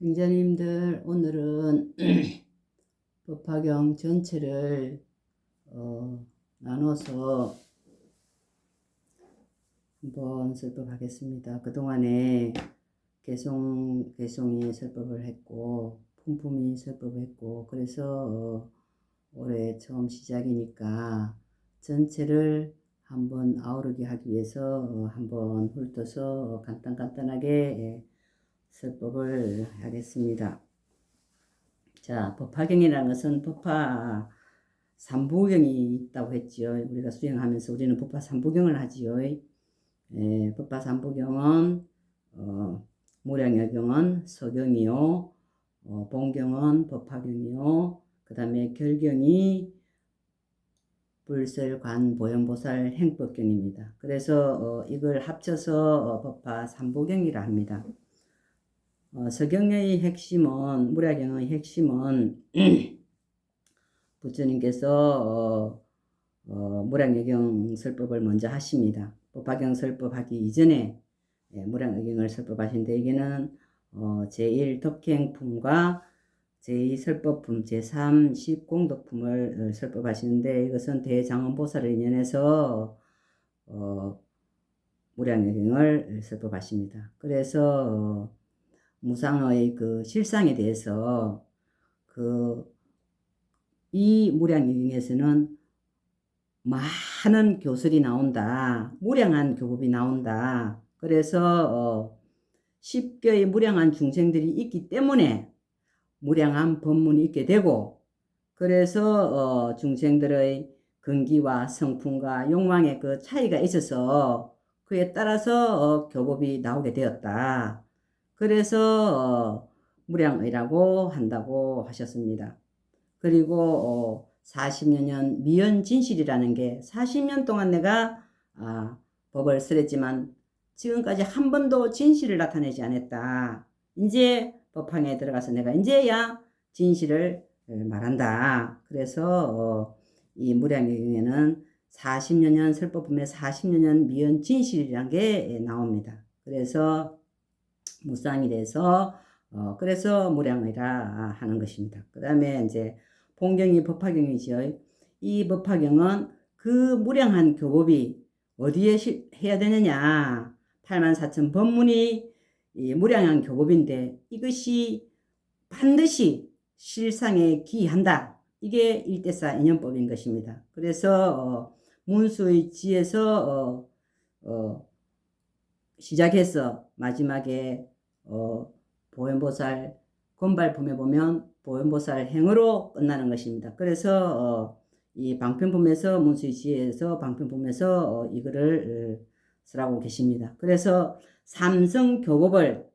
행자님들, 오늘은 법화경 전체를 나눠서 한번 설법하겠습니다. 그동안에 개송이 설법을 했고 품품이 설법을 했고, 그래서 올해 처음 시작이니까 전체를 한번 아우르게 하기 위해서 한번 훑어서 간단하게 설법을 하겠습니다. 자, 법화경이라는 것은 법화 삼부경이 있다고 했지요. 우리가 수행하면서 우리는 법화 삼부경을 하지요. 법화 삼부경은 무량여경은 서경이요, 본경은 법화경이요, 그 다음에 결경이 불설관 보현보살 행법경입니다. 그래서 이걸 합쳐서 법화 삼부경이라 합니다. 서경의 핵심은, 무량경의 핵심은 부처님께서 무량여경 설법을 먼저 하십니다. 법화경 설법하기 이전에 무량여경을 설법하신데, 여기는 제1 덕행품과 제2 설법품, 제3 십공덕품을 설법하시는데, 이것은 대장엄보살을 인연해서 무량여경을 설법하십니다. 그래서 무상의 그 실상에 대해서 이 무량여경에서는 많은 교설이 나온다. 무량한 교법이 나온다. 그래서 십교의 무량한 중생들이 있기 때문에 무량한 법문이 있게 되고, 그래서 중생들의 근기와 성품과 욕망의 그 차이가 있어서 그에 따라서 교법이 나오게 되었다. 그래서 무량의라고 한다고 하셨습니다. 그리고 40여 년 미연진실이라는 게, 40년 동안 내가 법을 설했지만 지금까지 한 번도 진실을 나타내지 않았다. 이제 법황에 들어가서 내가 이제야 진실을 말한다. 그래서 이 무량여경에는 40여 년 설법품에 40여 년 미연진실이라는 게 나옵니다. 그래서 무상이 돼서 그래서 무량의라 하는 것입니다. 그 다음에 이제 본경이 법화경이죠. 이 법화경은 그 무량한 교법이 어디에 해야 되느냐. 84,000 법문이 이 무량한 교법인데 이것이 반드시 실상에 기한다. 이게 일대사 인연법인 것입니다. 그래서 문수의 지에서 시작해서 마지막에 보현보살 건발품에 보면 보현보살 행으로 끝나는 것입니다. 그래서 이 방편품에서 문수지에서 방편품에서 이거를 쓰라고 계십니다. 그래서 삼성교법을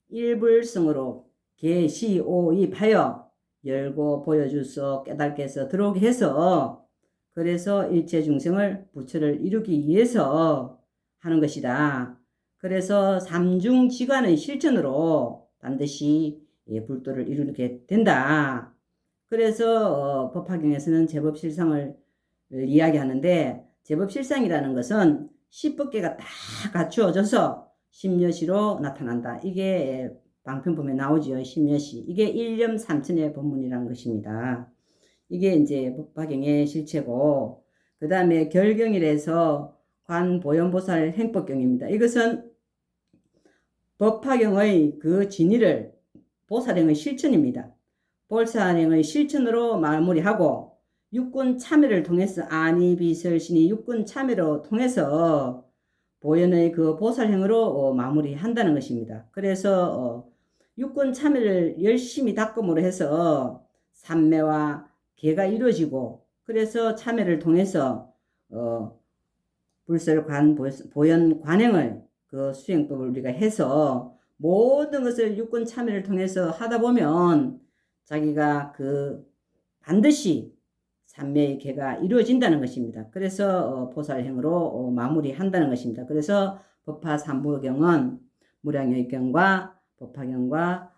일불성으로 계시오입하여 열고 보여주소 깨닫게 해서 들어오게 해서, 그래서 일체 중생을 부처를 이루기 위해서 하는 것이다. 그래서 삼중지관의 실천으로 반드시 불도를 이루게 된다. 그래서 법화경에서는 제법실상을 이야기하는데, 제법실상이라는 것은 십법계가 다 갖추어져서 십여시로 나타난다. 이게 방편품에 나오지요. 십여시. 이게 일념 삼천의 법문이라는 것입니다. 이게 이제 법화경의 실체고, 그 다음에 결경이라서 관보현보살 행법경입니다. 이것은 법화경의 그 진의를 보살행의 실천입니다. 보살행의 실천으로 마무리하고, 육군 참여를 통해서 아니비설신이 육군 참여로 통해서 보현의 그 보살행으로 마무리한다는 것입니다. 그래서 육군 참여를 열심히 닦음으로 해서 삼매와 계가 이루어지고, 그래서 참여를 통해서 불설관 보현 관행을 그 수행법을 우리가 해서 모든 것을 육군 참여를 통해서 하다 보면 자기가 그 반드시 삼매의 계가 이루어진다는 것입니다. 그래서 보살행으로 마무리한다는 것입니다. 그래서 법화 삼부경은 무량여경과 법화경과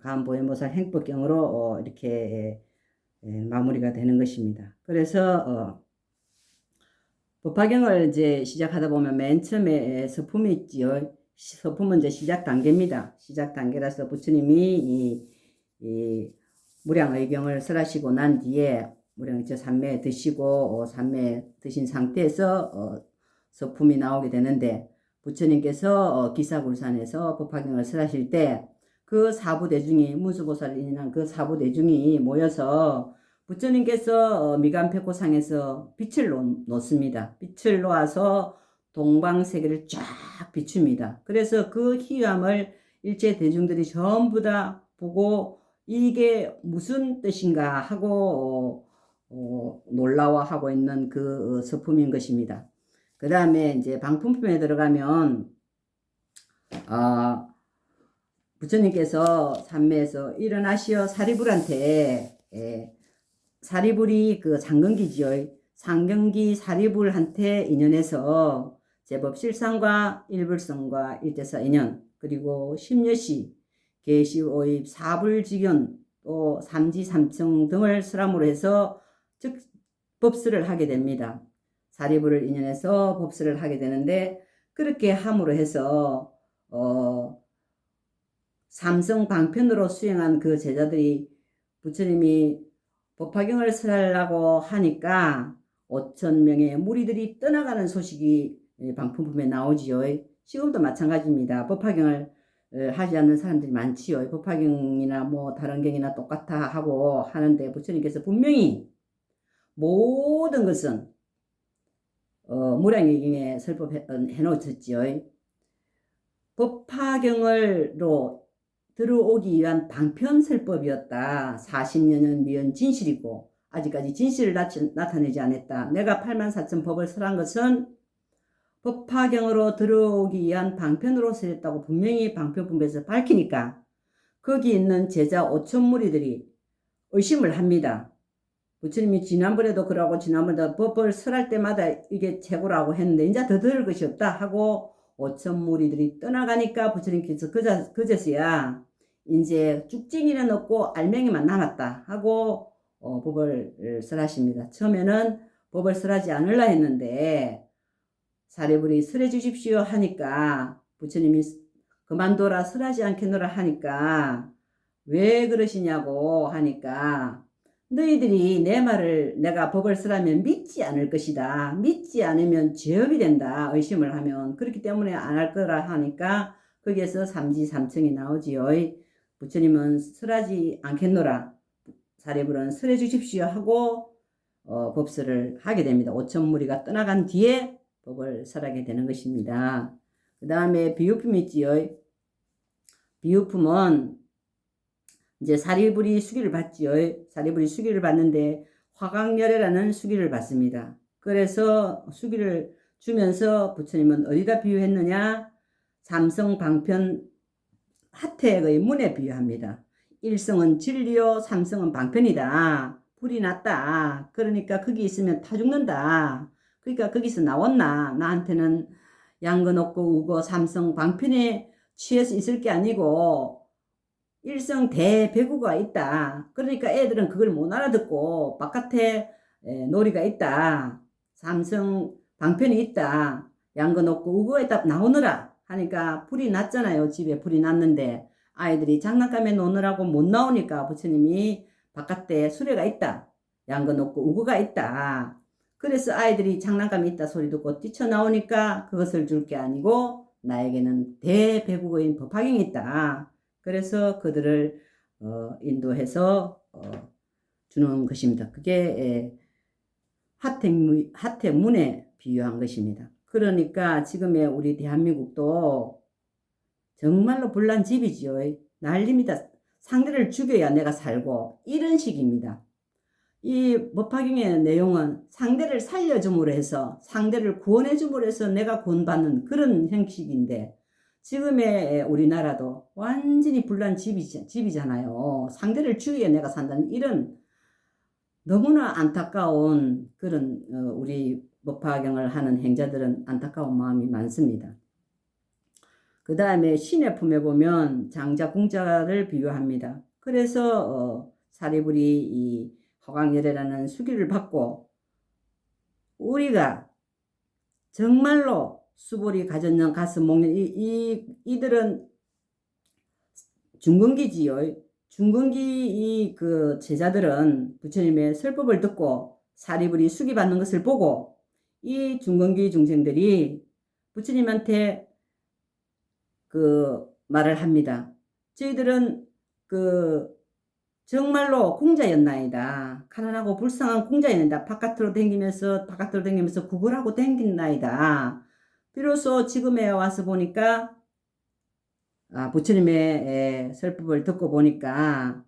간보현보살 행법경으로 이렇게 마무리가 되는 것입니다. 그래서 법화경을 이제 시작하다 보면 맨 처음에 서품이 있지요. 서품은 이제 시작 단계입니다. 시작 단계라서 부처님이 이 무량의경을 설하시고 난 뒤에 무량저 삼매 드시고 삼매 드신 상태에서 서품이 나오게 되는데, 부처님께서 기사굴산에서 법화경을 설하실 때 그 사부대중이, 문수보살을 인한 그 사부대중이 모여서 부처님께서 미간백호상에서 빛을 놓습니다. 빛을 놓아서 동방세계를 쫙 비춥니다. 그래서 그 희함을 일체 대중들이 전부 다 보고 이게 무슨 뜻인가 하고 놀라워하고 있는 그 서품인 것입니다. 그 다음에 이제 방품품에 들어가면 부처님께서 삼매에서 일어나시어 사리불한테, 사리불이 그 상경기지요. 상경기 사리불한테 인연해서 제법 실상과 일불성과 일대사 인연, 그리고 심여시, 계시오입, 사불직연, 또 삼지삼청 등을 설함으로 해서 즉 법스를 하게 됩니다. 사리불을 인연해서 법스를 하게 되는데, 그렇게 함으로 해서 삼성 방편으로 수행한 그 제자들이 부처님이 법화경을 설하려고 하니까 5,000명의 무리들이 떠나가는 소식이 방품품에 나오지요. 지금도 마찬가지입니다. 법화경을 하지 않는 사람들이 많지요. 법화경이나 뭐 다른 경이나 똑같아 하고 하는데, 부처님께서 분명히 모든 것은 무량의경에 설법해 놓으셨지요. 법화경을로 들어오기 위한 방편설법이었다. 40년은 미연 진실이고 아직까지 진실을 나타내지 않았다. 내가 84,000 법을 설한 것은 법화경으로 들어오기 위한 방편으로 설했다고 분명히 방편분배에서 밝히니까 거기 있는 제자 5,000무리들이 의심을 합니다. 부처님이 지난번에도 그러고 지난번에도 법을 설할 때마다 이게 최고라고 했는데 이제 더 들을 것이 없다 하고 5,000무리들이 떠나가니까 부처님께서 그제서야 이제 쭉쟁이는 없고 알맹이만 남았다 하고 법을 설하십니다. 처음에는 법을 설하지 않으려 했는데 사리불이 설해 주십시오 하니까 부처님이 그만둬라, 설하지 않겠노라 하니까 왜 그러시냐고 하니까, 너희들이 내 말을 내가 법을 쓰라면 믿지 않을 것이다. 믿지 않으면 죄업이 된다. 의심을 하면. 그렇기 때문에 안 할 거라 하니까 거기에서 삼지삼청이 나오지요. 부처님은 설하지 않겠노라. 사리불은 설해 주십시오 하고 법설을 하게 됩니다. 5,000무리가 떠나간 뒤에 법을 설하게 되는 것입니다. 그 다음에 비유품이 있지요. 비유품은 이제 사리불이 수기를 받지요. 사리불이 수기를 받는데 화강열애라는 수기를 받습니다. 그래서 수기를 주면서 부처님은 어디다 비유했느냐? 삼성 방편 하택의 문에 비유합니다. 일성은 진리요, 삼성은 방편이다. 불이 났다. 그러니까 거기 있으면 타 죽는다. 그러니까 거기서 나왔나? 나한테는 양건 없고 우고 삼성 방편에 취해서 있을 게 아니고 일성 대배구가 있다. 그러니까 애들은 그걸 못 알아듣고 바깥에 놀이가 있다. 삼성 방편이 있다. 양건 없고 우거에다 나오느라 하니까 불이 났잖아요. 집에 불이 났는데 아이들이 장난감에 노느라고 못 나오니까 부처님이 바깥에 수레가 있다. 양건 없고 우거가 있다. 그래서 아이들이 장난감이 있다 소리 듣고 뛰쳐나오니까 그것을 줄 게 아니고 나에게는 대배구거인 법화경이 있다. 그래서 그들을 인도해서 주는 것입니다. 그게 하택문에 비유한 것입니다. 그러니까 지금의 우리 대한민국도 정말로 불난집이지요. 난립니다. 상대를 죽여야 내가 살고, 이런 식입니다. 이 법화경의 내용은 상대를 살려줌으로 해서, 상대를 구원해줌으로 해서 내가 구원받는 그런 형식인데, 지금의 우리나라도 완전히 집이잖아요. 상대를 죽여야 내가 산다는 이런 너무나 안타까운 그런 우리 법화경을 하는 행자들은 안타까운 마음이 많습니다. 그 다음에 신의 품에 보면 장자 궁자를 비유합니다. 그래서 사리불이 이 허광열애라는 수기를 받고 우리가 정말로 수보리 가전년 가슴 목련 이들은 중근기지요. 중근기 그 제자들은 부처님의 설법을 듣고 사리불이 수기 받는 것을 보고 이 중근기 중생들이 부처님한테 그 말을 합니다. 저희들은 그 정말로 공자였나이다. 가난하고 불쌍한 공자였나이다. 바깥으로 댕기면서 구걸하고 댕긴나이다. 비로소 지금에 와서 보니까 부처님의 설법을 듣고 보니까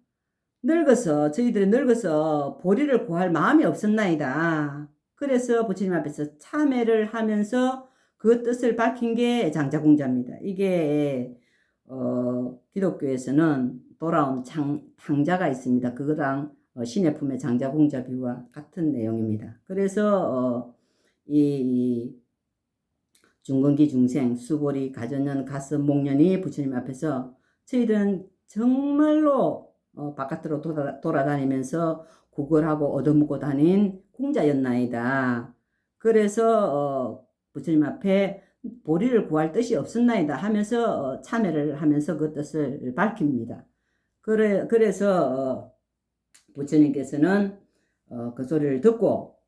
저희들이 늙어서 보리를 구할 마음이 없었나이다. 그래서 부처님 앞에서 참회를 하면서 그 뜻을 밝힌 게 장자공자입니다. 이게 기독교에서는 돌아온 탕자가 있습니다. 그거랑 신의 품의 장자공자 비유와 같은 내용입니다. 그래서 이 중근기 중생, 수보리, 가전년, 가슴, 목련이 부처님 앞에서 저희들은 정말로 바깥으로 돌아다니면서 구걸하고 얻어먹고 다닌 공자였나이다. 그래서 부처님 앞에 보리를 구할 뜻이 없었나이다 하면서 참회를 하면서 그 뜻을 밝힙니다. 그래서 부처님께서는 그 소리를 듣고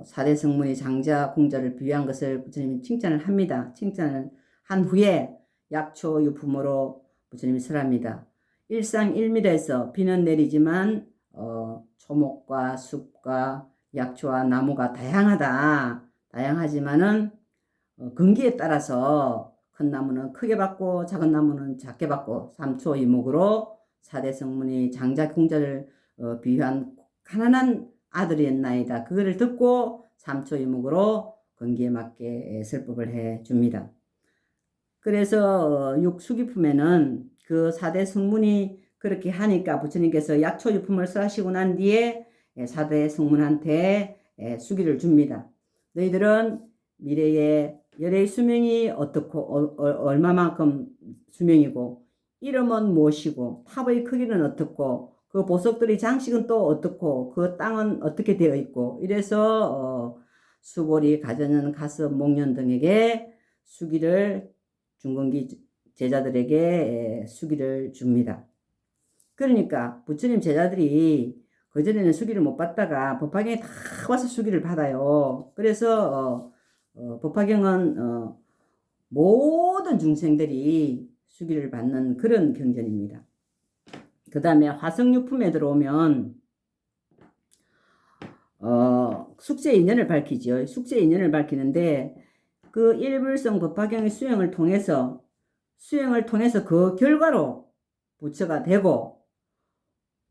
사대 성문이 장자 공자를 비유한 것을 부처님이 칭찬을 합니다. 칭찬을 한 후에 약초 유품으로 부처님이 설합니다. 일상일밀에서 비는 내리지만 초목과 숲과 약초와 나무가 다양하지만은 근기에 따라서 큰 나무는 크게 받고 작은 나무는 작게 받고 삼초이목으로 사대 성문이 장자 공자를 비유한 가난한 아들이었나이다. 그거를 듣고 삼초이목으로 근기에 맞게 설법을 해 줍니다. 그래서 육수기품에는 그 사대 성문이 그렇게 하니까 부처님께서 약초유품을 써하시고 난 뒤에 사대 성문한테 수기를 줍니다. 너희들은 미래의 열의 수명이 어떻고 얼마만큼 수명이고 이름은 무엇이고 탑의 크기는 어떻고 그 보석들의 장식은 또 어떻고 그 땅은 어떻게 되어 있고 이래서 수보리, 가전년, 가슴, 목련 등에게 수기를 중근기 제자들에게 수기를 줍니다. 그러니까 부처님 제자들이 그전에는 수기를 못 받다가 법화경에 다 와서 수기를 받아요. 그래서 법화경은 모든 중생들이 수기를 받는 그런 경전입니다. 그 다음에 화성유품에 들어오면 숙제 인연을 밝히죠. 숙제 인연을 밝히는데 그 일불성 법화경의 수행을 통해서 그 결과로 부처가 되고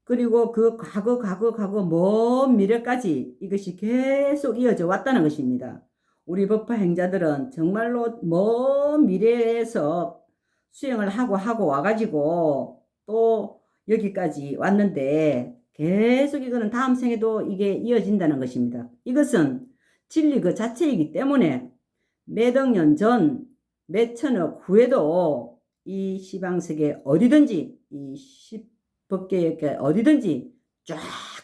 그리고 그 과거 먼 미래까지 이것이 계속 이어져 왔다는 것입니다. 우리 법화 행자들은 정말로 먼 미래에서 수행을 하고 와가지고 또 여기까지 왔는데 계속 이거는 다음 생에도 이게 이어진다는 것입니다. 이것은 진리 그 자체이기 때문에 몇억 년 전, 몇천억 후에도 이 시방세계 어디든지 이 법계에 어디든지 쫙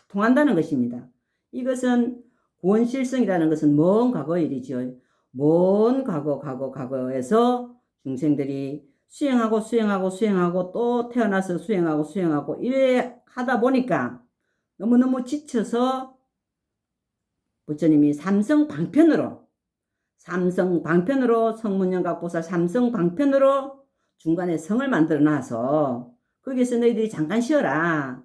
통한다는 것입니다. 이것은 구원실성이라는 것은 먼 과거의 일이죠. 먼 과거에서 중생들이 수행하고 또 태어나서 수행하고 이래 하다 보니까 너무너무 지쳐서 부처님이 삼성방편으로 성문영각보살 삼성방편으로 중간에 성을 만들어 놔서 거기서 너희들이 잠깐 쉬어라.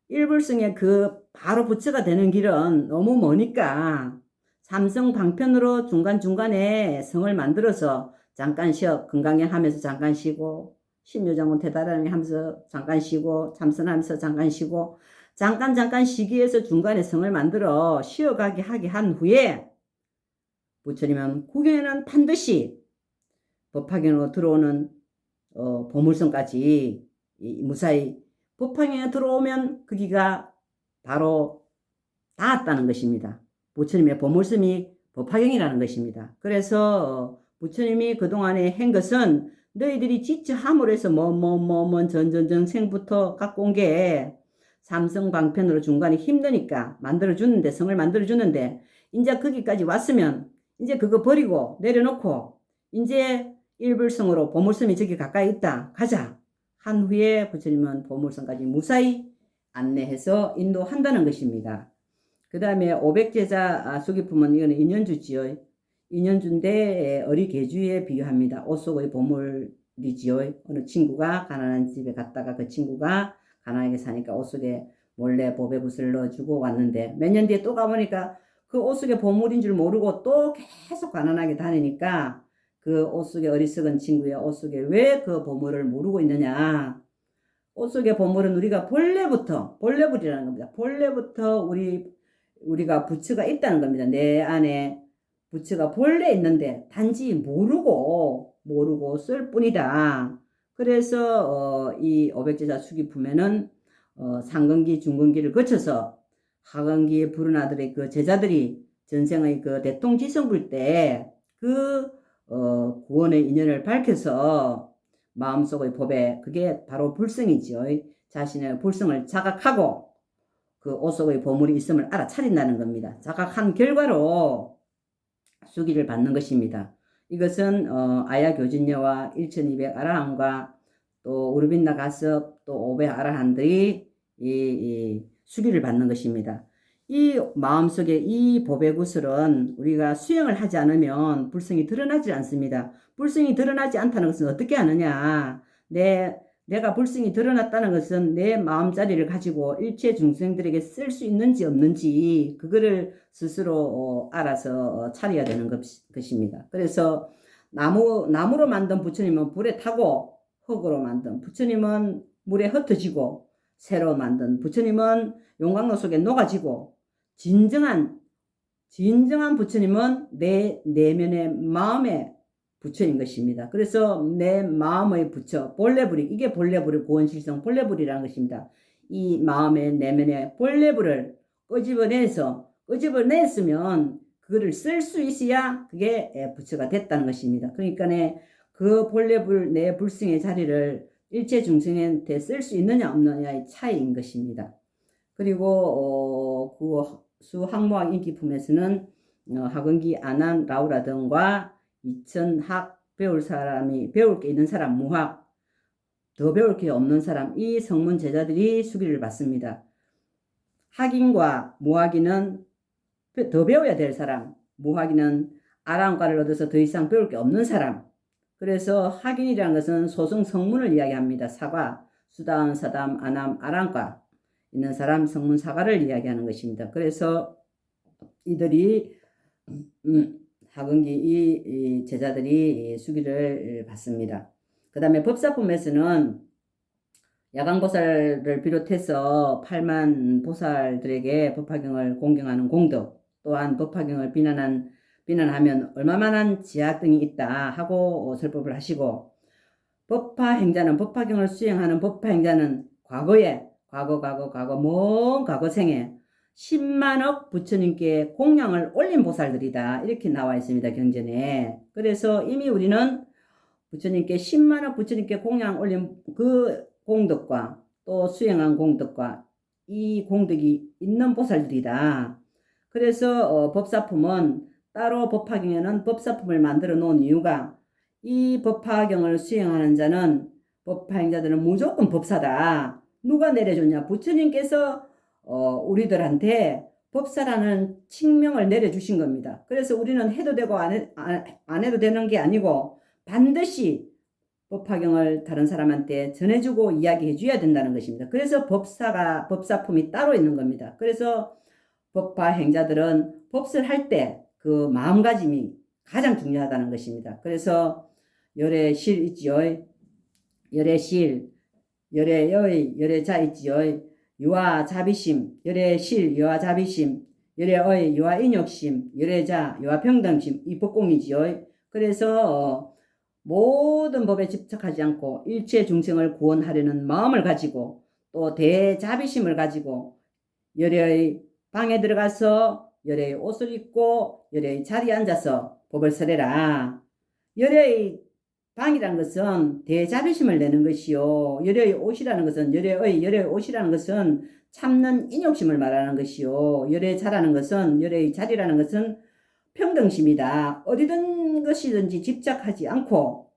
일불성에 그 바로 부처가 되는 길은 너무 머니까 삼성방편으로 중간중간에 성을 만들어서 잠깐 쉬어 건강행 하면서 잠깐 쉬고 심요장군 대다라는 하면서 잠깐 쉬고 참선하면서 잠깐 쉬고 잠깐 쉬기 위해서 중간에 성을 만들어 쉬어가게 하게 한 후에 부처님은 구경에는 반드시 법화경으로 들어오는 보물성까지 무사히 법화경에 들어오면 거기가 바로 닿았다는 것입니다. 부처님의 보물섬이 법화경이라는 것입니다. 그래서 부처님이 그동안에 한 것은 너희들이 지체함으로 해서 전전전생부터 갖고 온 게 삼성방편으로 중간에 힘드니까 성을 만들어주는데 이제 거기까지 왔으면 이제 그거 버리고 내려놓고 이제 일불성으로 보물섬이 저기 가까이 있다. 가자. 한 후에 부처님은 보물섬까지 무사히 안내해서 인도한다는 것입니다. 그 다음에 500제자 수기품은 이거는 인연주지요. 인연주인데 어리개주에 비유합니다. 옷 속의 보물이지요. 어느 친구가 가난한 집에 갔다가 그 친구가 가난하게 사니까 옷 속에 몰래 보배굿을 넣어주고 왔는데 몇 년 뒤에 또 가보니까 그 옷 속에 보물인 줄 모르고 또 계속 가난하게 다니니까 그 옷 속에 어리석은 친구의 옷 속에 왜 그 보물을 모르고 있느냐. 옷 속의 보물은 우리가 본래부터라는 겁니다. 본래부터 우리가 부처가 있다는 겁니다. 내 안에 부처가 본래 있는데 단지 모르고 쓸 뿐이다. 그래서 이 오백제자 수기품에는 상근기, 중근기를 거쳐서 하근기에 부른 아들의 그 제자들이 전생의 그 대통지성불 때 그 구원의 인연을 밝혀서 마음속의 법에 그게 바로 불성이지요. 자신의 불성을 자각하고 그 옷 속의 보물이 있음을 알아차린다는 겁니다. 자각한 결과로 수기를 받는 것입니다. 이것은 아야교진녀와 1200 아라한과 또 우르빈나 가섭 또 500 아라한들이 이 수기를 받는 것입니다. 이 마음속에 이 법의 구슬은 우리가 수행을 하지 않으면 불성이 드러나지 않습니다. 불성이 드러나지 않다는 것은 어떻게 아느냐. 내가 불성이 드러났다는 것은 내 마음자리를 가지고 일체 중생들에게 쓸 수 있는지 없는지 그거를 스스로 알아서 차려야 되는 것입니다. 그래서 나무로 만든 부처님은 불에 타고 흙으로 만든 부처님은 물에 흩어지고 새로 만든 부처님은 용광로 속에 녹아지고 진정한 부처님은 내 내면의 마음의 부처인 것입니다. 그래서 내 마음의 부처, 본래불이, 이게 본래불의 구원실성 본래불이라는 것입니다. 이 마음의 내면의 본래불을 끄집어냈으면 그거를 쓸 수 있어야 그게 부처가 됐다는 것입니다. 그러니까 그 본래불, 내 불승의 자리를 일체 중생한테 쓸 수 있느냐 없느냐의 차이인 것입니다. 그리고 그 수학무학 인기품에서는 하근기 아난 라우라 등과 2000학 배울 게 있는 사람 무학 더 배울 게 없는 사람 이 성문 제자들이 수기를 받습니다. 학인과 무학인은 더 배워야 될 사람, 무학인은 아랑과를 얻어서 더 이상 배울 게 없는 사람. 그래서 학인이라는 것은 소승 성문을 이야기합니다. 사과, 수담, 사담, 아남, 아랑과 있는 사람 성문 사과를 이야기하는 것입니다. 그래서 이들이 하근기 이 제자들이 수기를 받습니다. 그 다음에 법사품에서는 야광보살을 비롯해서 8만 보살들에게 법화경을 공경하는 공덕 또한 법화경을 비난하면 얼마만한 지악 등이 있다 하고 설법을 하시고 법화행자는 법화경을 수행하는 법화행자는 먼 과거생에 10만억 부처님께 공양을 올린 보살들이다. 이렇게 나와 있습니다. 경전에. 그래서 이미 우리는 부처님께 10만억 부처님께 공양 올린 그 공덕과 또 수행한 공덕과 이 공덕이 있는 보살들이다. 그래서 법사품은 따로 법화경에는 법사품을 만들어 놓은 이유가 이 법화경을 수행하는 자는 법화행자들은 무조건 법사다. 누가 내려줬냐? 부처님께서 우리들한테 법사라는 칙명을 내려주신 겁니다. 그래서 우리는 해도 되고 안 해도 되는 게 아니고 반드시 법화경을 다른 사람한테 전해주고 이야기해줘야 된다는 것입니다. 그래서 법사품이 따로 있는 겁니다. 그래서 법화행자들은 법설 할 때 그 마음가짐이 가장 중요하다는 것입니다. 그래서 열애실 있지요. 열애실, 열애의, 열애자 있지요. 유아자비심, 열애실, 유아자비심, 열애의, 유아인욕심, 열애자, 유아평등심, 이 법공이지요. 그래서 모든 법에 집착하지 않고 일체 중생을 구원하려는 마음을 가지고 또 대자비심을 가지고 열애의 방에 들어가서 열애의 옷을 입고 열애의 자리에 앉아서 법을 설해라. 열애의 방이라는 것은 대자비심을 내는 것이요. 열애의 옷이라는 것은 열애의 옷이라는 것은 참는 인욕심을 말하는 것이요. 열애의 자라는 것은 열애의 자리라는 것은 평등심이다. 어디든 것이든지 집착하지 않고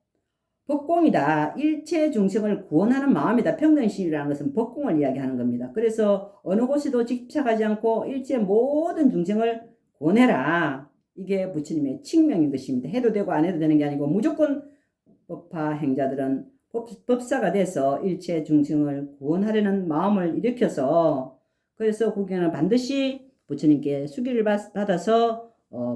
법공이다. 일체 중생을 구원하는 마음이다. 평등심이라는 것은 법공을 이야기하는 겁니다. 그래서 어느 곳에도 집착하지 않고 일체 모든 중생을 구원해라. 이게 부처님의 칙명인 것입니다. 해도 되고 안 해도 되는 게 아니고 무조건 법화 행자들은 법사가 돼서 일체 중생을 구원하려는 마음을 일으켜서 그래서 그게는 반드시 부처님께 수기를 받아서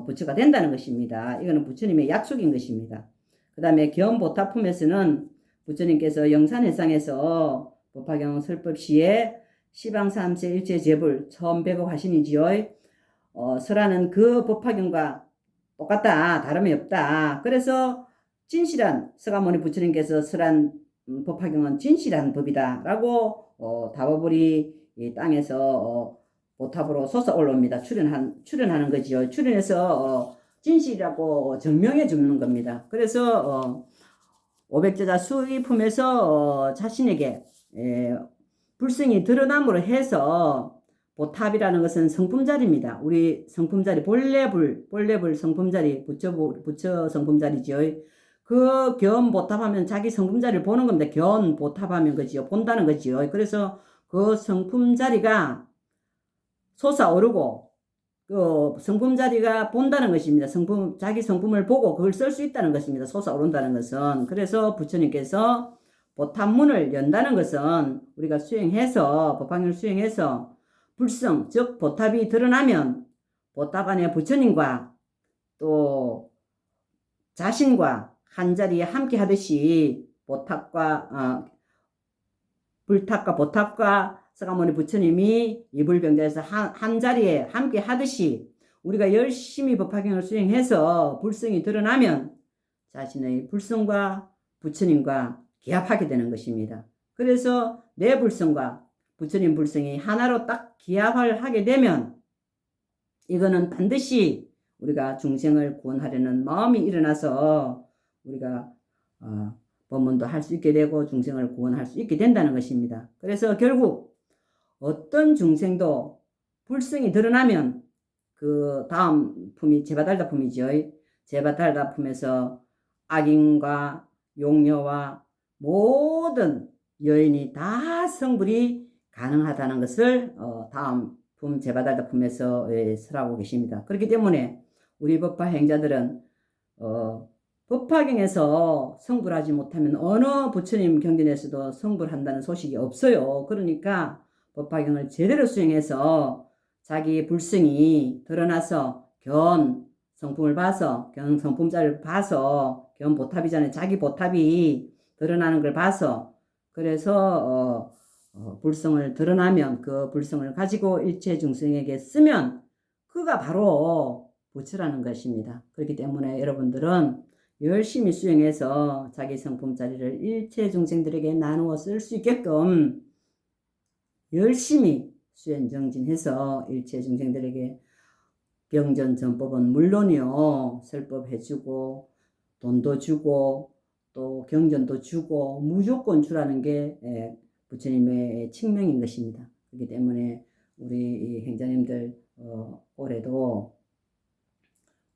부처가 된다는 것입니다. 이거는 부처님의 약속인 것입니다. 그 다음에 견보타품에서는 부처님께서 영산회상에서 법화경 설법시에 시방삼세 일체제불 처음 배법하시니지요. 설하는 그 법화경과 똑같다. 다름이 없다. 그래서 진실한 서가모니 부처님께서 설한 법화경은 진실한 법이다. 라고 다보불이 이 땅에서 보탑으로 솟아 올라옵니다. 출연하는 거지요. 출연해서 진실이라고 증명해 주는 겁니다. 그래서 오백제자 수의품에서 자신에게 불성이 드러남으로 해서 보탑이라는 것은 성품자리입니다. 우리 성품자리 본래불 성품자리 부처 성품자리지요. 그 견보탑하면 자기 성품자리를 보는 겁니다. 견보탑하면 그지요. 본다는 거지요. 그래서 그 성품자리가 솟아오르고 그 성품자리가 본다는 것입니다. 자기 성품을 보고 그걸 쓸 수 있다는 것입니다. 솟아오른다는 것은. 그래서 부처님께서 보탑문을 연다는 것은 우리가 수행해서 법화경을 수행해서 불성 즉 보탑이 드러나면 보탑 안에 부처님과 또 자신과 한자리에 함께 하듯이 불탑과 보탑과 서가모니 부처님이 이불병자에서 한 자리에 함께 하듯이 우리가 열심히 법화경을 수행해서 불성이 드러나면 자신의 불성과 부처님과 기합하게 되는 것입니다. 그래서 내 불성과 부처님 불성이 하나로 딱 기합을 하게 되면 이거는 반드시 우리가 중생을 구원하려는 마음이 일어나서 우리가 법문도 할 수 있게 되고 중생을 구원할 수 있게 된다는 것입니다. 그래서 결국 어떤 중생도 불성이 드러나면 그 다음 품이 제바달다 품이죠. 제바달다 품에서 악인과 용녀와 모든 여인이 다 성불이 가능하다는 것을 다음 품 제바달다 품에서 설하고 계십니다. 그렇기 때문에 우리 법화 행자들은 법화경에서 성불하지 못하면 어느 부처님 경전에서도 성불한다는 소식이 없어요. 그러니까 법화경을 제대로 수행해서 자기 불성이 드러나서 성품을 봐서 성품자를 봐서 보탑이잖아요. 자기 보탑이 드러나는 걸 봐서 그래서 불성을 드러나면 그 불성을 가지고 일체 중생에게 쓰면 그가 바로 부처라는 것입니다. 그렇기 때문에 여러분들은 열심히 수행해서 자기 성품자리를 일체 중생들에게 나누어 쓸 수 있게끔 열심히 수행 정진해서 일체 중생들에게 경전 전법은 물론이요 설법 해주고 돈도 주고 또 경전도 주고 무조건 주라는 게 부처님의 칙명인 것입니다. 그렇기 때문에 우리 행자님들 올해도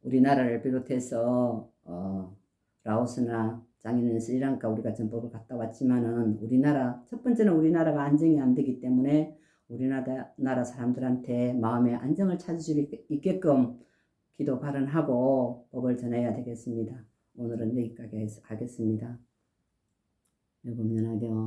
우리나라를 비롯해서 라오스나 장인은 스리랑카 우리가 전법을 갔다 왔지만은 우리나라 첫 번째는 우리나라가 안정이 안 되기 때문에 우리나라 사람들한테 마음의 안정을 찾을 수 있게끔 기도 발언하고 법을 전해야 되겠습니다. 오늘은 여기까지 하겠습니다. 여보면하경